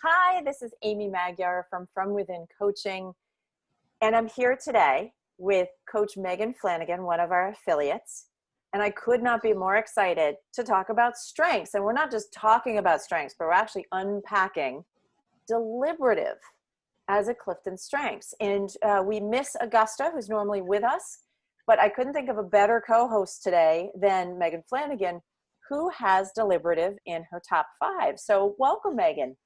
Hi, this is Amy Magyar from FromWithin Coaching, and I'm here today with Coach Megan Flanagan, one of our affiliates, and I could not be more excited to talk about strengths. And we're not just talking about strengths, but we're actually unpacking deliberative as a CliftonStrengths. And we miss Augusta, who's normally with us, but I couldn't think of a better co-host today than Megan Flanagan, who has deliberative in her top 5. So welcome, Megan.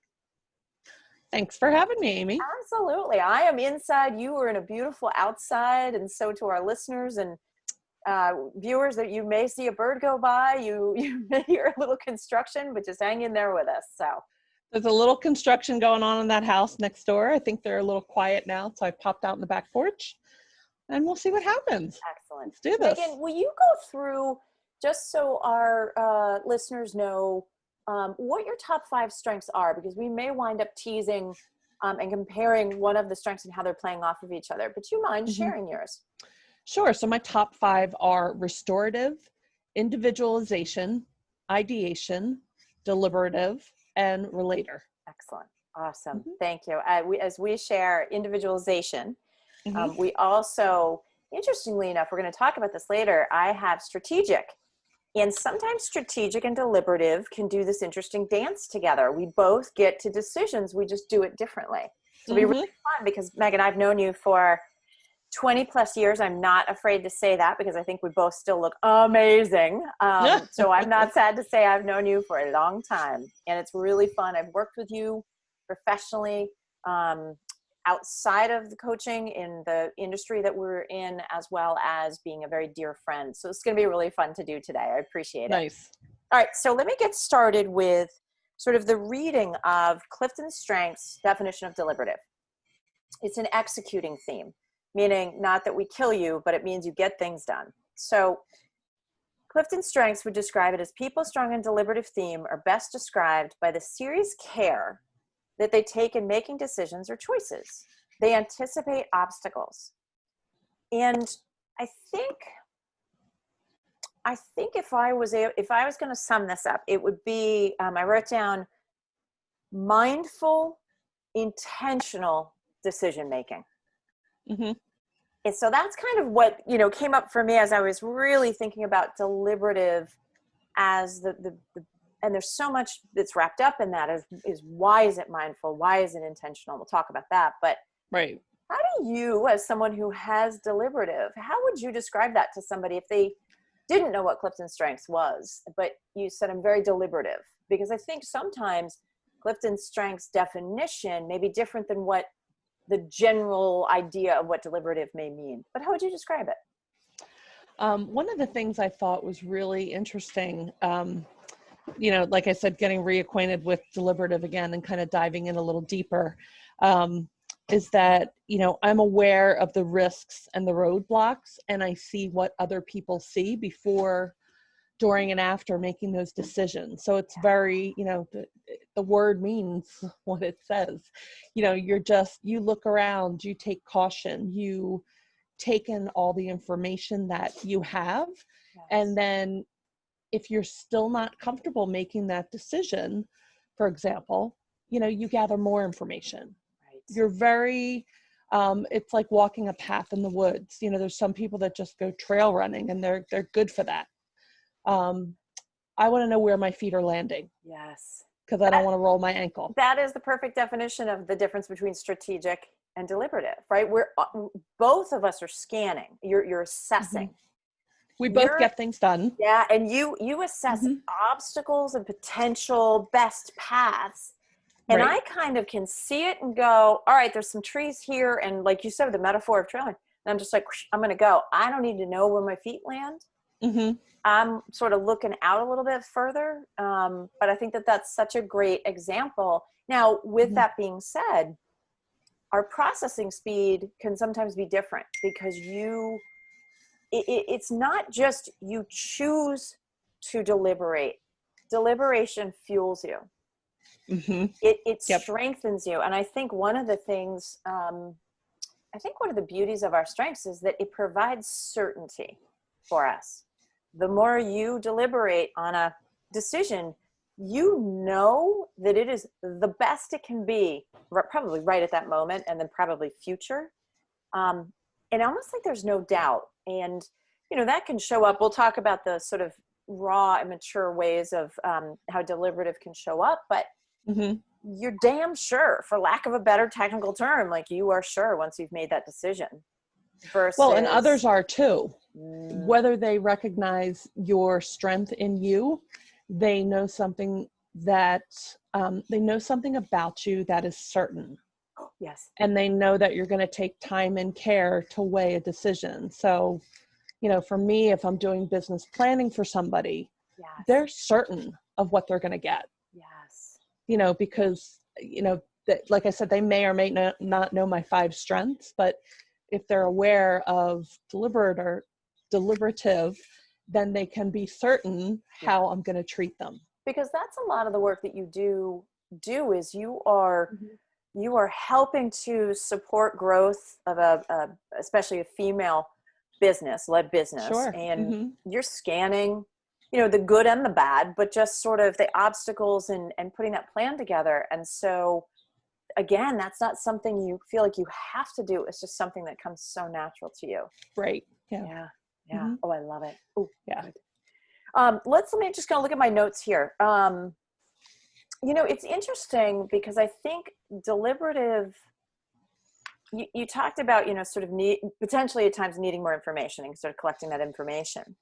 Thanks for having me, Amy. Absolutely. I am inside. You are in a beautiful outside. And so to our listeners and viewers, that you may see a bird go by, you may hear a little construction, but just hang in there with us. So there's a little construction going on in that house next door. I think they're a little quiet now. So I popped out in the back porch and we'll see what happens. Excellent. Let's do this. Megan, will you go through, just so our listeners know, what your top 5 strengths are, because we may wind up teasing and comparing one of the strengths and how they're playing off of each other. But do you mind sharing yours? Sure. So my top 5 are restorative, individualization, ideation, deliberative, and relator. Excellent. Awesome. Thank you. As we share individualization, we also, interestingly enough, we're going to talk about this later, I have strategic. And sometimes strategic and deliberative can do this interesting dance together. We both get to decisions. We just do it differently. So it'll be really fun because, Megan, I've known you for 20 plus years. I'm not afraid to say that because I think we both still look amazing. So I'm not sad to say I've known you for a long time. And it's really fun. I've worked with you professionally outside of the coaching in the industry that we're in, as well as being a very dear friend. So it's going to be really fun to do today. I appreciate it. Nice. All right. So let me get started with sort of the reading of CliftonStrengths' definition of deliberative. It's an executing theme, meaning not that we kill you, but it means you get things done. So CliftonStrengths would describe it as people strong in deliberative theme are best described by the serious care that they take in making decisions or choices. They anticipate obstacles. And I think if I was going to sum this up, it would be, I wrote down mindful, intentional decision-making. And so that's kind of what, came up for me as I was really thinking about deliberative as the and there's so much that's wrapped up in that is why is it mindful? Why is it intentional? We'll talk about that. But right. How do you, as someone who has deliberative, how would you describe that to somebody if they didn't know what CliftonStrengths was, but you said I'm very deliberative? Because I think sometimes CliftonStrengths definition may be different than what the general idea of what deliberative may mean. But how would you describe it? One of the things I thought was really interesting, like I said, getting reacquainted with deliberative again and kind of diving in a little deeper, is that, I'm aware of the risks and the roadblocks, and I see what other people see before, during, and after making those decisions. So it's very, the word means what it says. You look around, you take caution, you take in all the information that you have, and then if you're still not comfortable making that decision, for example, you gather more information. Right. You're very, it's like walking a path in the woods. There's some people that just go trail running and they're good for that. I want to know where my feet are landing. Yes. Because I don't want to roll my ankle. That is the perfect definition of the difference between strategic and deliberative, right? We're both of us are scanning. You're assessing. We both get things done. Yeah, and you assess obstacles and potential best paths. And I kind of can see it and go, all right, there's some trees here. And like you said, the metaphor of trailing. And I'm just like, I'm going to go. I don't need to know where my feet land. I'm sort of looking out a little bit further. But I think that that's such a great example. Now, with that being said, our processing speed can sometimes be different because it's not just you choose to deliberate. Deliberation fuels you. It strengthens you. And I think one of the things, one of the beauties of our strengths is that it provides certainty for us. The more you deliberate on a decision, you know that it is the best it can be, probably right at that moment, and then probably future. And almost like there's no doubt. And, you know, that can show up. We'll talk about the sort of raw, immature ways of how deliberative can show up, but you're damn sure, for lack of a better technical term, like you are sure once you've made that decision. Versus, well, and others are too. Whether they recognize your strength in you, they know something that they know something about you that is certain. Yes. And they know that you're going to take time and care to weigh a decision. So, you know, for me, if I'm doing business planning for somebody, they're certain of what they're going to get. Yes. You know, because, you know, that, like I said, they may or may not know my 5 strengths, but if they're aware of deliberative, then they can be certain how I'm going to treat them. Because that's a lot of the work that you do is you are helping to support growth of especially a female led business. Sure. And you're scanning, you know, the good and the bad, but just sort of the obstacles and putting that plan together. And so again, that's not something you feel like you have to do. It's just something that comes so natural to you. Right. Yeah. Oh, I love it. Oh, yeah. Good. Let me just kind of look at my notes here. You know, it's interesting because I think deliberative, you talked about, you know, sort of potentially at times needing more information and sort of collecting that information.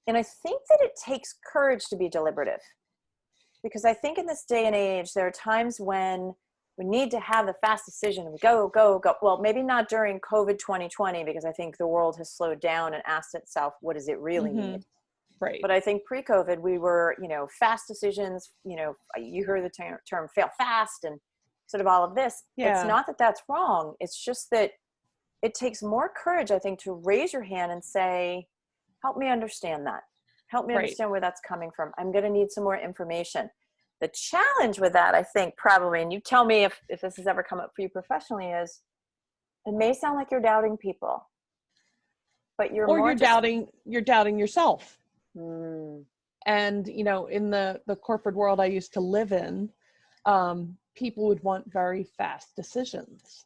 And I think that it takes courage to be deliberative, because I think in this day and age, there are times when we need to have the fast decision and we go. Well, maybe not during COVID 2020, because I think the world has slowed down and asked itself, what does it really need? Right. But I think pre-COVID, we were, you know, fast decisions, you know, you heard the term fail fast and sort of all of this. It's not that that's wrong. It's just that it takes more courage, I think, to raise your hand and say, help me understand that. Help me understand where that's coming from. I'm going to need some more information. The challenge with that, I think, probably, and you tell me if this has ever come up for you professionally, is it may sound like you're doubting people, but you're doubting yourself. And, you know, in the corporate world I used to live in, people would want very fast decisions.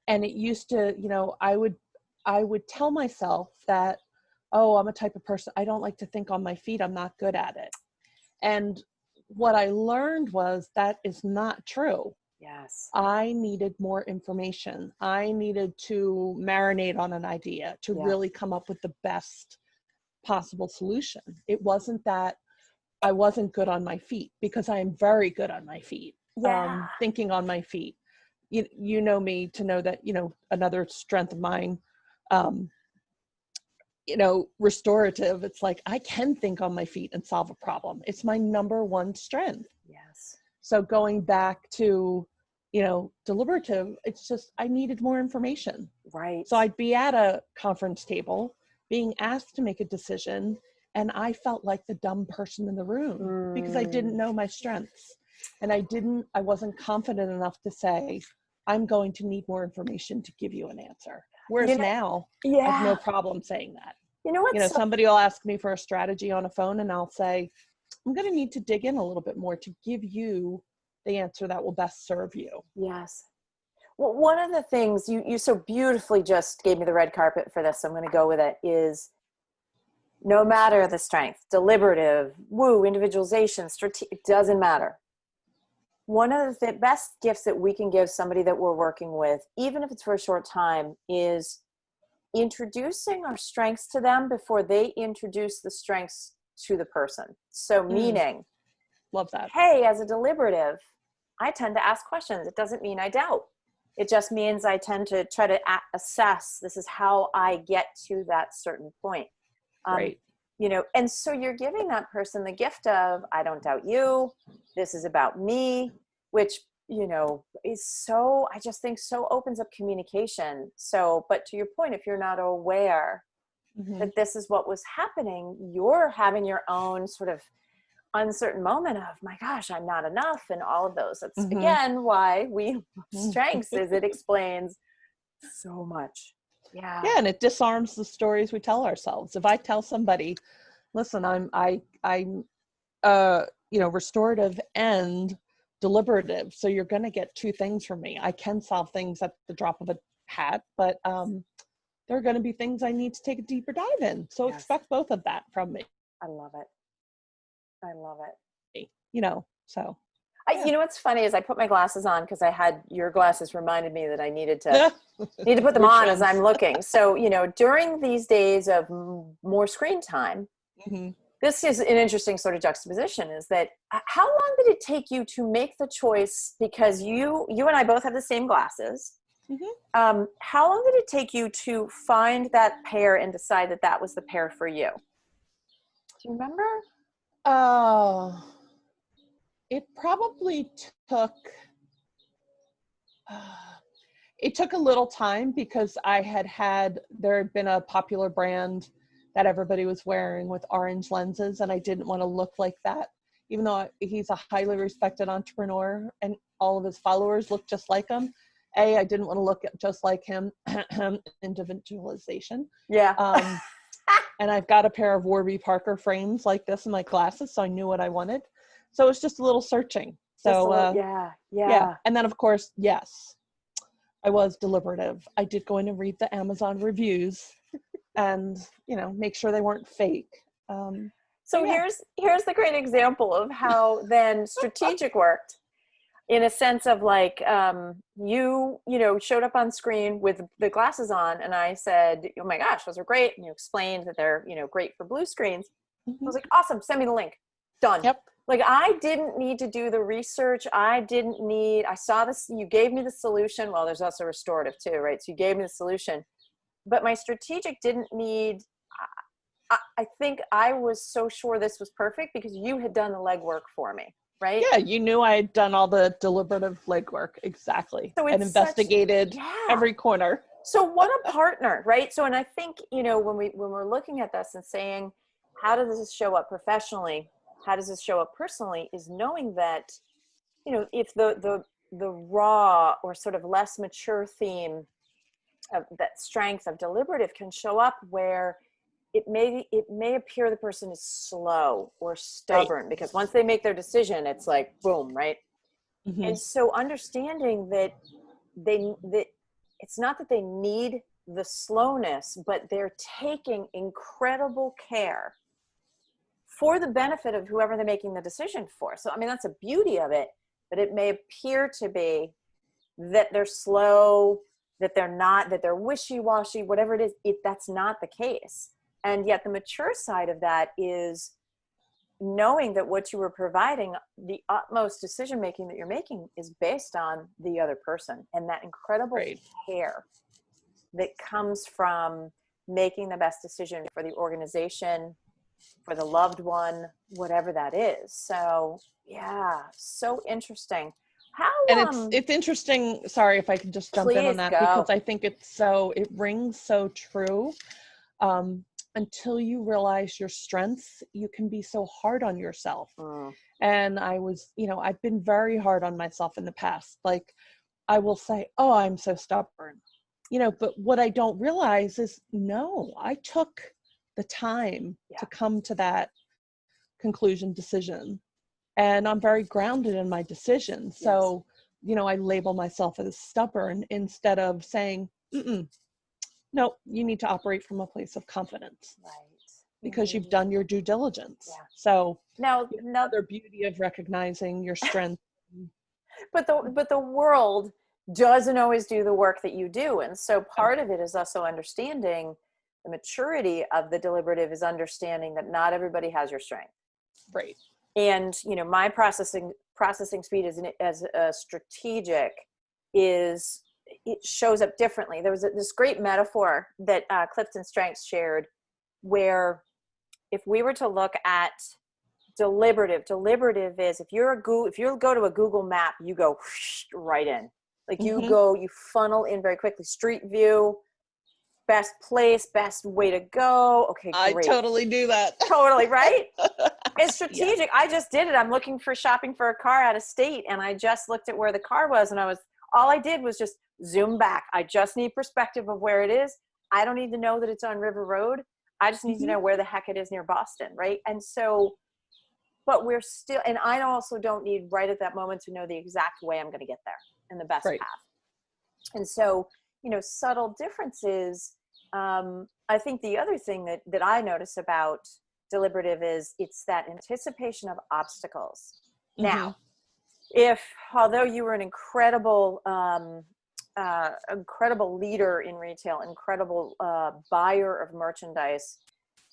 And it used to, you know, I would tell myself that, oh, I'm a type of person, I don't like to think on my feet, I'm not good at it. And what I learned was that is not true. Yes. I needed more information. I needed to marinate on an idea to really come up with the best possible solution. It wasn't that I wasn't good on my feet, because I am very good on my feet. Thinking on my feet. You know me to know that, you know, another strength of mine, you know, restorative. It's like, I can think on my feet and solve a problem. It's my number 1 strength. Yes. So going back to, you know, deliberative, it's just, I needed more information. Right. So I'd be at a conference table being asked to make a decision, and I felt like the dumb person in the room because I didn't know my strengths, and I wasn't confident enough to say, I'm going to need more information to give you an answer. Whereas now I have no problem saying that. You know what? Somebody will ask me for a strategy on a phone, and I'll say, I'm going to need to dig in a little bit more to give you the answer that will best serve you. Yes. Well, one of the things you so beautifully just gave me the red carpet for this, so I'm going to go with it, is no matter the strength, deliberative, individualization, it doesn't matter. One of the best gifts that we can give somebody that we're working with, even if it's for a short time, is introducing our strengths to them before they introduce the strengths to the person. So meaning, love that. Hey, as a deliberative, I tend to ask questions. It doesn't mean I doubt. It just means I tend to try to assess, this is how I get to that certain point. Right. You know, and so you're giving that person the gift of, I don't doubt you. This is about me, which, you know, is so, I just think so opens up communication. So, but to your point, if you're not aware that this is what was happening, you're having your own sort of uncertain moment of, my gosh, I'm not enough, and all of those. That's again why we strengths is it explains so much. Yeah, and it disarms the stories we tell ourselves. If I tell somebody, listen, I'm restorative and deliberative. So you're going to get two things from me. I can solve things at the drop of a hat, but there are going to be things I need to take a deeper dive in. So expect both of that from me. I love it. I love it. So. You know what's funny is I put my glasses on because I had your glasses reminded me that I needed to put them on as I'm looking. So, during these days of more screen time, this is an interesting sort of juxtaposition, is that how long did it take you to make the choice? Because you and I both have the same glasses. How long did it take you to find that pair and decide that that was the pair for you? Do you remember? Oh, it probably took a little time, because there had been a popular brand that everybody was wearing with orange lenses, and I didn't want to look like that, even though he's a highly respected entrepreneur and all of his followers look just like him. I didn't want to look just like him. Individualization. Yeah. And I've got a pair of Warby Parker frames like this in my glasses, so I knew what I wanted. So it's just a little searching. So yeah. And then of course, yes, I was deliberative. I did go in and read the Amazon reviews and, make sure they weren't fake. So here's the great example of how then strategic worked, in a sense of like, you showed up on screen with the glasses on, and I said, oh my gosh, those are great. And you explained that they're, great for blue screens. I was like, awesome. Send me the link. Done. Yep. Like, I didn't need to do the research. I saw this, you gave me the solution. Well, there's also restorative too, right? So you gave me the solution, but my strategic didn't need, I think I was so sure this was perfect because you had done the legwork for me, right? Yeah, you knew I had done all the deliberative legwork, exactly, so and investigated every corner. So what a partner, right? So, and I think, when we're looking at this and saying, how does this show up professionally? How does this show up personally? Is knowing that, if the raw or sort of less mature theme of that strength of deliberative can show up where it may appear the person is slow or stubborn, because once they make their decision, it's like, boom, right? And so understanding that it's not that they need the slowness, but they're taking incredible care for the benefit of whoever they're making the decision for. So, I mean, that's the beauty of it, but it may appear to be that they're slow, that they're not, that they're wishy-washy, whatever it is, that's not the case. And yet the mature side of that is knowing that what you were providing, the utmost decision-making that you're making is based on the other person, and that incredible care that comes from making the best decision for the organization, for the loved one, whatever that is. So yeah, so interesting. It's interesting. Sorry if I can just jump in on that, because I think it rings so true. Until you realize your strengths, you can be so hard on yourself. And I've been very hard on myself in the past. Like, I will say, oh, I'm so stubborn, but what I don't realize is, no, I took the time to come to that decision. And I'm very grounded in my decision. So, I label myself as stubborn instead of saying, no, you need to operate from a place of confidence. Right. Because you've done your due diligence. Yeah. So now another beauty of recognizing your strength. But the world doesn't always do the work that you do. And so part of it is also understanding the maturity of the deliberative, is understanding that not everybody has your strength. Right. And, my processing speed as a strategic it shows up differently. There was this great metaphor that CliftonStrengths shared, where if we were to look at deliberative is, if you go to a Google map, you go right in. Like you funnel in very quickly. Street view, best place, best way to go. Okay, great. I totally do that. Totally, right? It's strategic. I just did it. I'm looking for shopping for a car out of state, and I just looked at where the car was, and all I did was just zoom back. I just need perspective of where it is. I don't need to know that it's on River Road. I just need to know where the heck it is near Boston, right? And so but we're still, and I also don't need right at that moment to know the exact way I'm going to get there and the best Right. path. And so, subtle differences. I think the other thing that I notice about deliberative is it's that anticipation of obstacles. Now, although you were an incredible leader in retail, incredible buyer of merchandise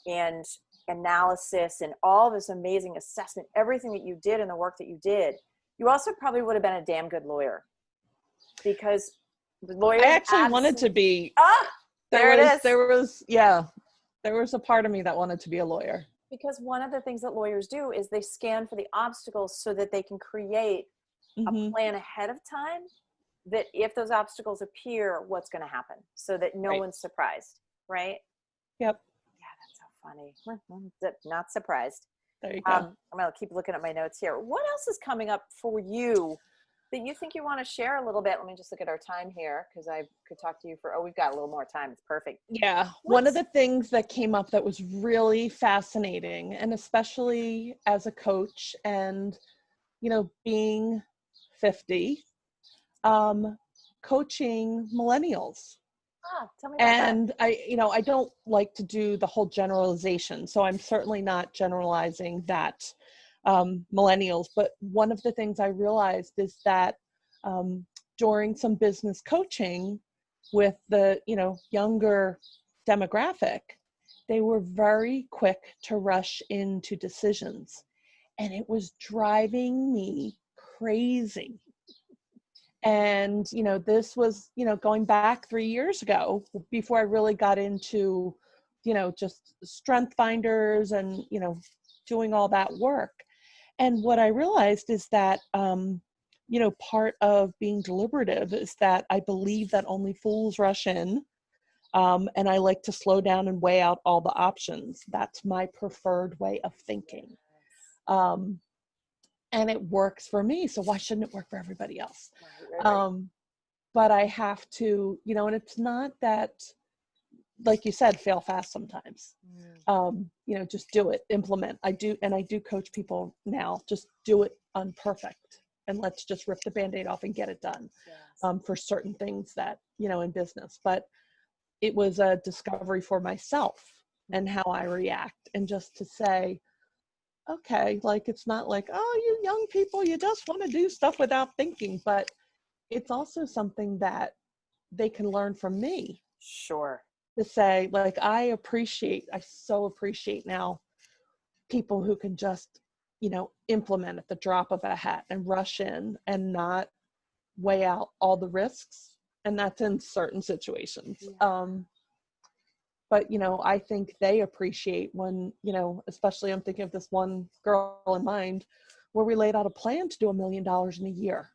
and analysis and all this amazing assessment, everything that you did and the work that you did, you also probably would have been a damn good lawyer, because lawyers I actually wanted to be. There was a part of me that wanted to be a lawyer. Because one of the things that lawyers do is they scan for the obstacles so that they can create a plan ahead of time, that if those obstacles appear, what's going to happen, so that no one's surprised, right? Yep. Yeah, that's so funny. Not surprised. There you go. I'm going to keep looking at my notes here. What else is coming up for you that you think you want to share a little bit? Let me just look at our time here, because I could talk to you we've got a little more time. It's perfect. Yeah. One of the things that came up that was really fascinating, and especially as a coach and, being 50, coaching millennials. Tell me about that. And I don't like to do the whole generalization, so I'm certainly not generalizing that millennials. But one of the things I realized is that during some business coaching with the younger demographic, they were very quick to rush into decisions, and it was driving me crazy. And this was going back 3 years ago, before I really got into just strength finders and doing all that work. And what I realized is that part of being deliberative is that I believe that only fools rush in, and I like to slow down and weigh out all the options. That's my preferred way of thinking. And it works for me, so why shouldn't it work for everybody else? Right. But I have to, and it's not that, like you said, fail fast sometimes. Just do it, implement. I do coach people now, just do it unperfect, and let's just rip the Band-Aid off and get it done. Yes. For certain things that, in business. But it was a discovery for myself and how I react, and just to say, okay, like, it's not like, oh, you young people, you just want to do stuff without thinking, but it's also something that they can learn from me. Sure. To say, like, I so appreciate now people who can just, implement at the drop of a hat and rush in and not weigh out all the risks. And that's in certain situations. Yeah. But, I think they appreciate when, especially I'm thinking of this one girl in mind, where we laid out a plan to do $1 million in a year.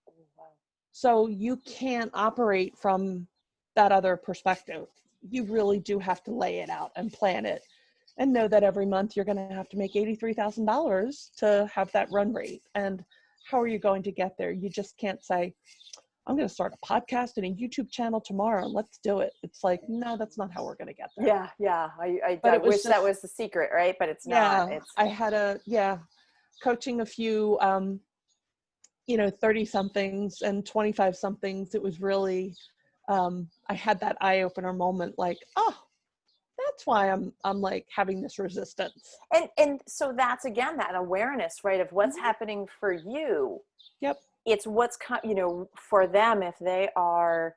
Oh, wow. So you can't operate from that other perspective. You really do have to lay it out and plan it, and know that every month you're going to have to make $83,000 to have that run rate. And how are you going to get there? You just can't say, I'm going to start a podcast and a YouTube channel tomorrow, and let's do it. It's like, no, that's not how we're going to get there. Yeah. I wish that was the secret, right? But it's not. I had coaching a few, 30 somethings and 25 somethings. It was really, I had that eye opener moment, like, oh, that's why I'm like having this resistance. And so that's, again, that awareness, right, of what's happening for you. Yep. It's what's, for them, if they are,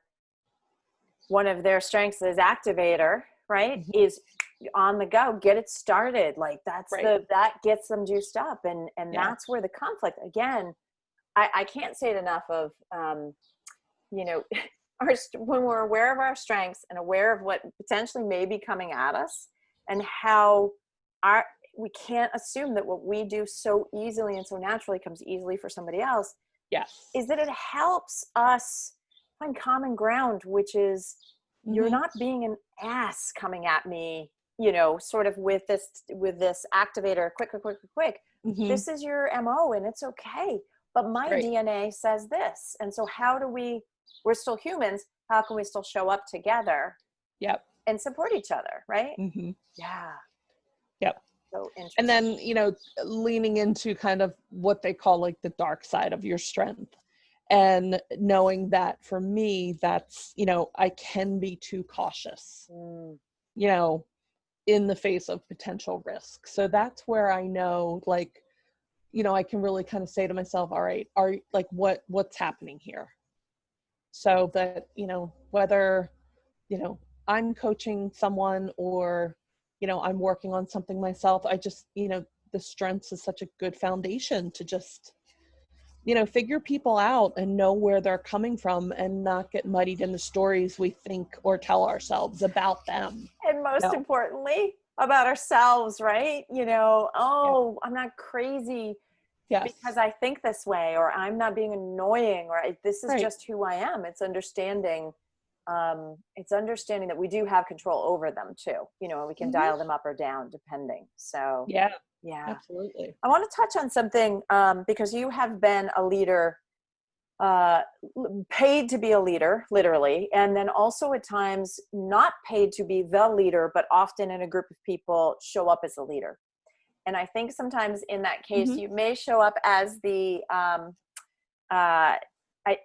one of their strengths is activator, right, is on the go, get it started. Like, that's that gets them juiced up. And that's where the conflict, again, I can't say it enough of, when we're aware of our strengths and aware of what potentially may be coming at us, and how we can't assume that what we do so easily and so naturally comes easily for somebody else. Yes. Is that it helps us find common ground, which is, you're not being an ass coming at me, sort of with this activator, quick. This is your MO, and it's okay. But my DNA says this. And so we're still humans. How can we still show up together? Yep. And support each other, right? Mm-hmm. Yeah. Yep. So interesting. And then, you know, leaning into kind of what they call like the dark side of your strength, and knowing that for me, that's, you know, I can be too cautious, you know, in the face of potential risk. So that's where I know, like, you know, I can really kind of say to myself, all right, are like, what's happening here? So that, you know, whether, you know, I'm coaching someone or, you know, I'm working on something myself, I just, you know, the strengths is such a good foundation to just, you know, figure people out and know where they're coming from and not get muddied in the stories we think or tell ourselves about them. And most importantly, about ourselves, right? You know, oh, I'm not crazy because I think this way, or I'm not being annoying, or this is just who I am. It's understanding that we do have control over them too, you know, and we can dial them up or down depending. So yeah, absolutely. I want to touch on something because you have been a leader, paid to be a leader, literally, and then also at times not paid to be the leader, but often in a group of people show up as a leader. And I think sometimes in that case, you may show up as the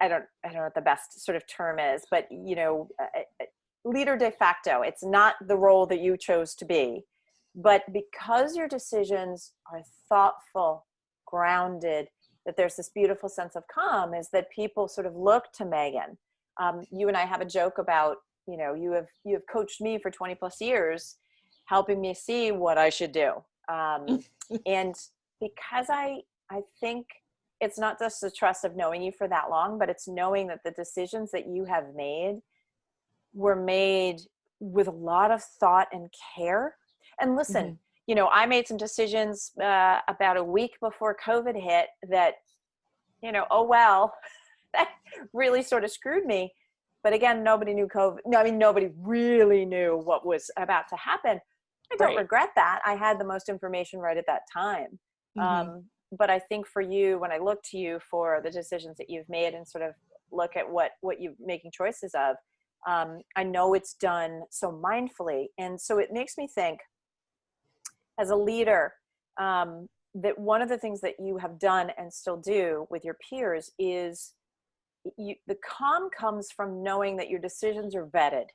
I don't know what the best sort of term is, but, you know, leader de facto. It's not the role that you chose to be, but because your decisions are thoughtful, grounded, that there's this beautiful sense of calm, is that people sort of look to Megan. You and I have a joke about, you know, you have coached me for 20 plus years, helping me see what I should do. And because I think it's not just the trust of knowing you for that long, but it's knowing that the decisions that you have made were made with a lot of thought and care. And listen, you know, I made some decisions about a week before COVID hit that, you know, oh, well, that really sort of screwed me. But again, nobody knew COVID. No, I mean, nobody really knew what was about to happen. I don't regret that. I had the most information right at that time. But I think for you, when I look to you for the decisions that you've made and sort of look at what you're making choices of, I know it's done so mindfully. And so it makes me think, as a leader, that one of the things that you have done and still do with your peers is the calm comes from knowing that your decisions are vetted.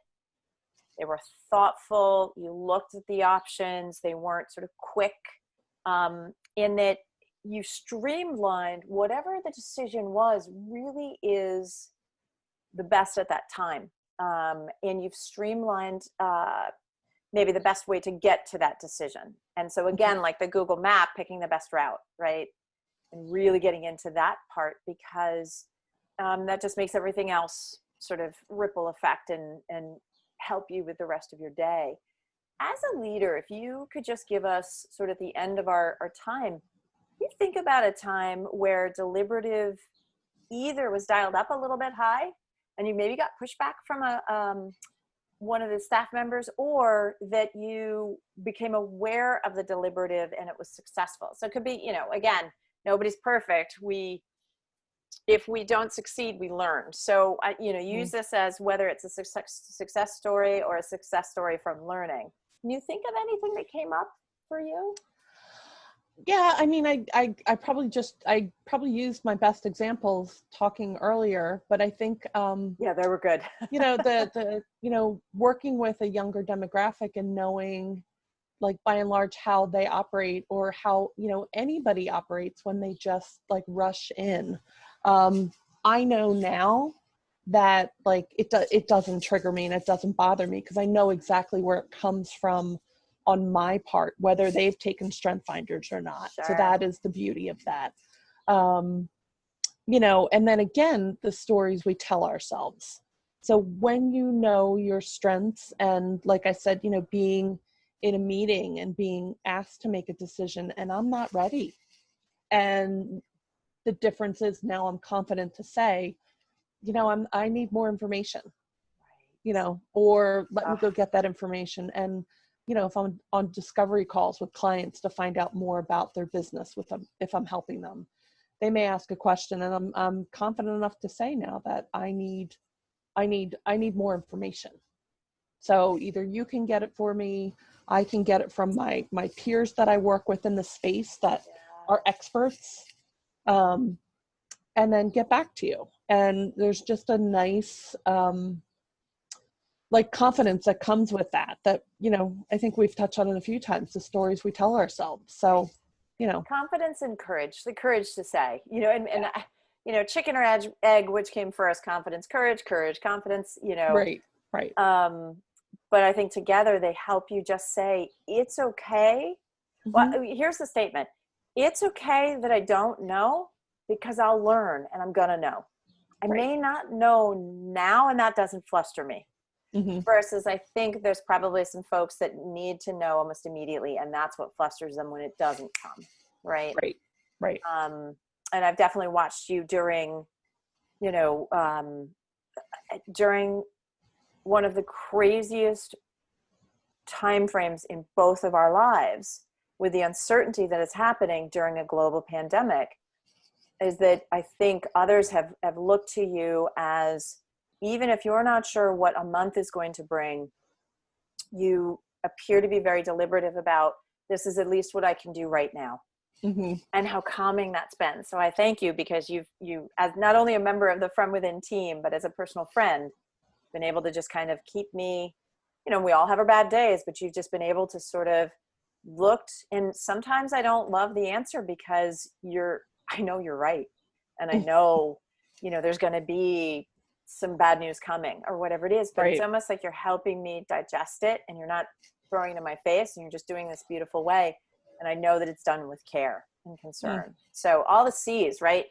They were thoughtful. You looked at the options. They weren't sort of quick, in that you streamlined whatever the decision was really is the best at that time. And you've streamlined maybe the best way to get to that decision. And so again, like the Google map, picking the best route, right? And really getting into that part, because that just makes everything else sort of ripple effect and help you with the rest of your day. As a leader, if you could just give us sort of at the end of our time, you think about a time where deliberative either was dialed up a little bit high and you maybe got pushback from one of the staff members, or that you became aware of the deliberative and it was successful. So it could be, you know, again, nobody's perfect. If we don't succeed, we learn. So, you know, use this as whether it's a success story or a success story from learning. Can you think of anything that came up for you? Yeah, I mean, I probably used my best examples talking earlier, but I think yeah, they were good. you know, the you know, working with a younger demographic and knowing, like, by and large how they operate, or how, you know, anybody operates when they just like rush in. I know now that, like, it doesn't trigger me and it doesn't bother me, because I know exactly where it comes from on my part, whether they've taken strength finders or not. Sure. So that is the beauty of that. You know, and then again, the stories we tell ourselves. So when you know your strengths, and like I said, you know, being in a meeting and being asked to make a decision and I'm not ready, and the difference is now I'm confident to say, you know, I need more information, you know, or let me go get that information. And, you know, if I'm on discovery calls with clients to find out more about their business with them, if I'm helping them, they may ask a question, and I'm confident enough to say now that I need more information. So either you can get it for me, I can get it from my peers that I work with in the space that are experts, and then get back to you. And there's just a nice, like confidence that comes with that, you know, I think we've touched on it a few times, the stories we tell ourselves. So, you know, confidence and courage, the courage to say, you know, and you know, chicken or egg, which came first? Confidence, courage, confidence, you know. Right. But I think together they help you just say, it's okay. Well, here's the statement. It's okay that I don't know, because I'll learn and I'm going to know. I may not know now, and that doesn't fluster me. Versus I think there's probably some folks that need to know almost immediately, and that's what flusters them when it doesn't come. Right. And I've definitely watched you during, you know, during one of the craziest timeframes in both of our lives, with the uncertainty that is happening during a global pandemic, is that I think others have looked to you as, even if you're not sure what a month is going to bring, you appear to be very deliberative about, this is at least what I can do right now. And how calming that's been. So I thank you, because you as not only a member of the FromWithin team, but as a personal friend, been able to just kind of keep me, you know, we all have our bad days, but you've just been able to sort of looked, and sometimes I don't love the answer, because I know you're right. And I know, you know, there's going to be some bad news coming or whatever it is, but it's almost like you're helping me digest it, and you're not throwing it in my face, and you're just doing this beautiful way. And I know that it's done with care and concern. So all the C's, right?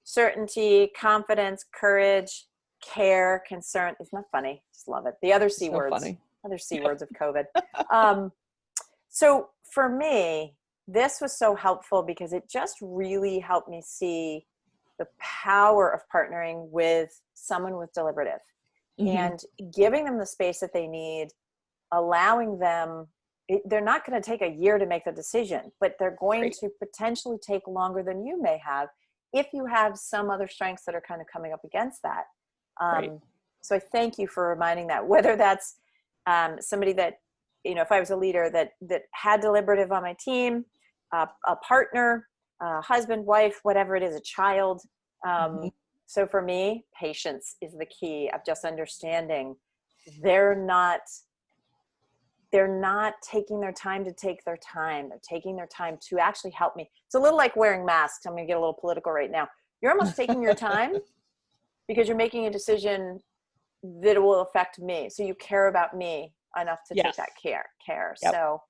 Certainty, confidence, courage, care, concern. Isn't that funny? Just love it. The other C words, other C words of COVID. So for me, this was so helpful, because it just really helped me see the power of partnering with someone with deliberative and giving them the space that they need, allowing them, they're not going to take a year to make the decision, but they're going to potentially take longer than you may have, if you have some other strengths that are kind of coming up against that. So I thank you for reminding that, whether that's somebody that, you know, if I was a leader that had deliberative on my team, a partner, husband, wife, whatever it is, a child. So for me, patience is the key of just understanding they're not taking their time to take their time. They're taking their time to actually help me. It's a little like wearing masks. I'm going to get a little political right now. You're almost taking your time because you're making a decision that will affect me. So you care about me enough to take that care. So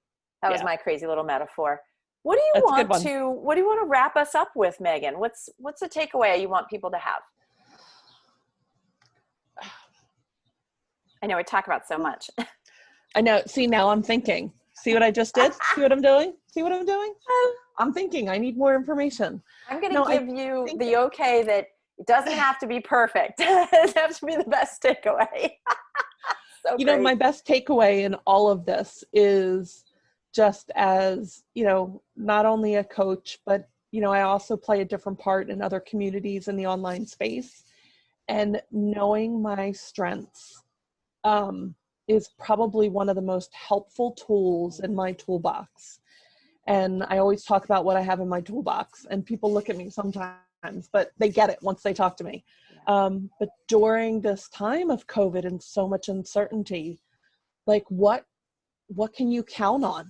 that was my crazy little metaphor. What do you want to wrap us up with, Megan? What's a takeaway you want people to have? I know we talk about so much. I know. See, now I'm thinking. See what I just did? See what I'm doing? I'm thinking. I need more information. I'm going to give you the okay that it doesn't have to be perfect. It has to be the best takeaway. You know, my best takeaway in all of this is just as, you know, not only a coach, but, you know, I also play a different part in other communities in the online space, and knowing my strengths is probably one of the most helpful tools in my toolbox. And I always talk about what I have in my toolbox, and people look at me sometimes, but they get it once they talk to me. But during this time of COVID and so much uncertainty, like what can you count on?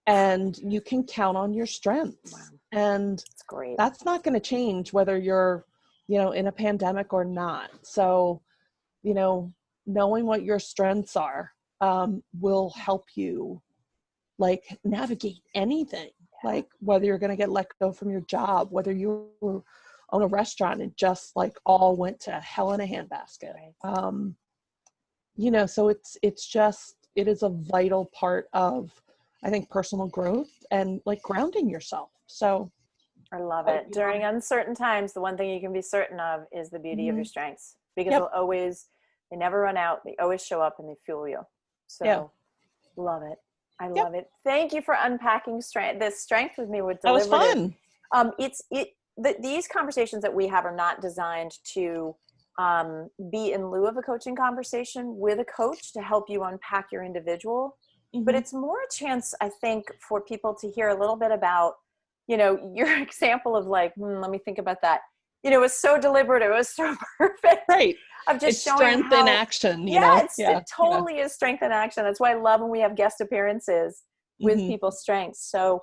And you can count on your strengths. And that's great. That's not going to change whether you're, you know, in a pandemic or not. So, you know, knowing what your strengths are will help you like navigate anything, like whether you're going to get let go from your job, whether you own a restaurant and just like all went to hell in a handbasket. You know, so it is a vital part of, I think, personal growth and like grounding yourself. So I love it. During uncertain times, the one thing you can be certain of is the beauty of your strengths, because they never run out. They always show up and they fuel you. So love it. I love it. Thank you for unpacking this strength with me with deliberative. That was fun. These conversations that we have are not designed to be in lieu of a coaching conversation with a coach to help you unpack your individual. but it's more a chance, I think, for people to hear a little bit about, you know, your example of like, let me think about that. You know, it was so deliberative. It was so perfect. Right. Of just it's showing strength how, in action, you know? It totally is strength in action. That's why I love when we have guest appearances with people's strengths. So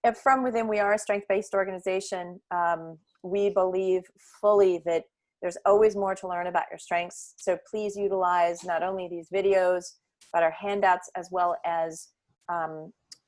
at From Within, we are a strength-based organization. We believe fully that there's always more to learn about your strengths. So please utilize not only these videos, but our handouts, as well as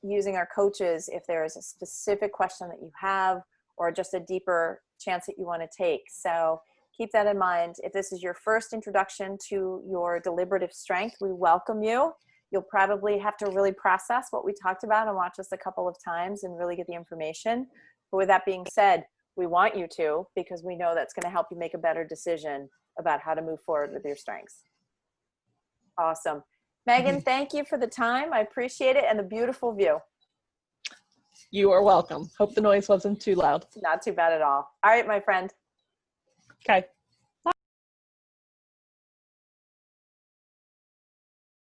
using our coaches if there is a specific question that you have, or just a deeper chance that you want to take. So keep that in mind. If this is your first introduction to your deliberative strength, we welcome you. You'll probably have to really process what we talked about and watch us a couple of times and really get the information. But with that being said, we want you to, because we know that's going to help you make a better decision about how to move forward with your strengths. Awesome. Megan, thank you for the time. I appreciate it, and the beautiful view. You are welcome. Hope the noise wasn't too loud. Not too bad at all. All right, my friend. Okay.